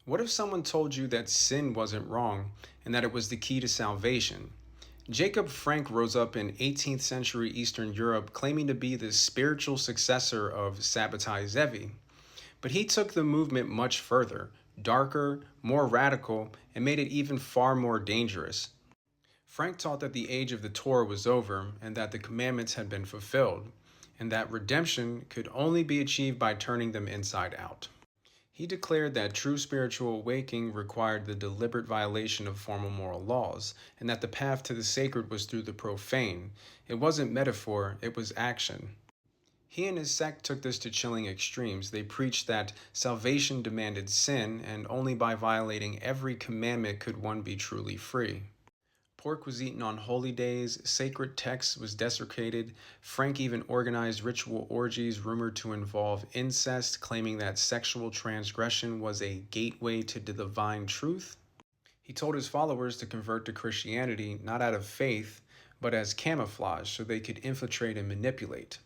What if someone told you that sin wasn't wrong and that it was the key to salvation? Jacob Frank rose up in 18th century Eastern Europe claiming to be the spiritual successor of Sabbatai Zevi. But he took the movement much further, darker, more radical, and made it even far more dangerous. Frank taught that the age of the Torah was over and that the commandments had been fulfilled, and that redemption could only be achieved by turning them inside out. He declared that true spiritual awakening required the deliberate violation of formal moral laws, and that the path to the sacred was through the profane. It wasn't metaphor, it was action. He and his sect took this to chilling extremes. They preached that salvation demanded sin, and only by violating every commandment could one be truly free. Pork was eaten on holy days, sacred texts was desecrated. Frank even organized ritual orgies rumored to involve incest, claiming that sexual transgression was a gateway to the divine truth. He told his followers to convert to Christianity not out of faith, but as camouflage so they could infiltrate and manipulate.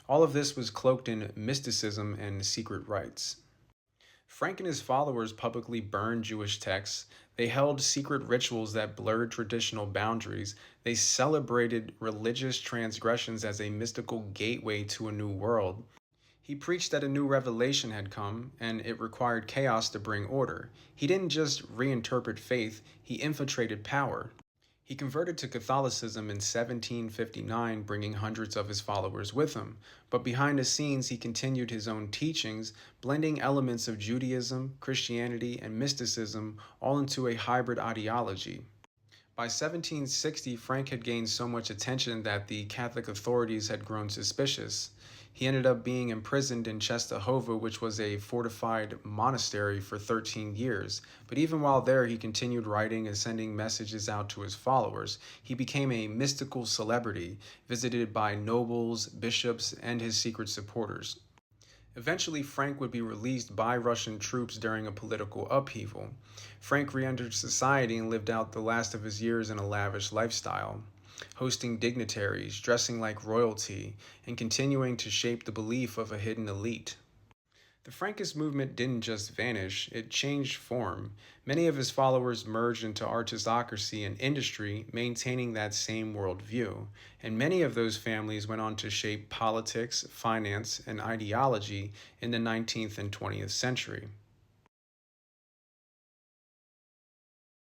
All of this was cloaked in mysticism and secret rites. Frank and his followers publicly burned Jewish texts. They held secret rituals that blurred traditional boundaries. They celebrated religious transgressions as a mystical gateway to a new world. He preached that a new revelation had come, and it required chaos to bring order. He didn't just reinterpret faith, he infiltrated power. He converted to Catholicism in 1759, bringing hundreds of his followers with him. But behind the scenes, he continued his own teachings, blending elements of Judaism, Christianity, and mysticism all into a hybrid ideology. By 1760, Frank had gained so much attention that the Catholic authorities had grown suspicious. He ended up being imprisoned in Czestochowa, which was a fortified monastery, for 13 years. But even while there, he continued writing and sending messages out to his followers. He became a mystical celebrity, visited by nobles, bishops, and his secret supporters. Eventually, Frank would be released by Russian troops during a political upheaval. Frank re entered society and lived out the last of his years in a lavish lifestyle, hosting dignitaries, dressing like royalty, and continuing to shape the belief of a hidden elite. The Frankist movement didn't just vanish, it changed form. Many of his followers merged into aristocracy and industry, maintaining that same worldview. And many of those families went on to shape politics, finance, and ideology in the 19th and 20th century.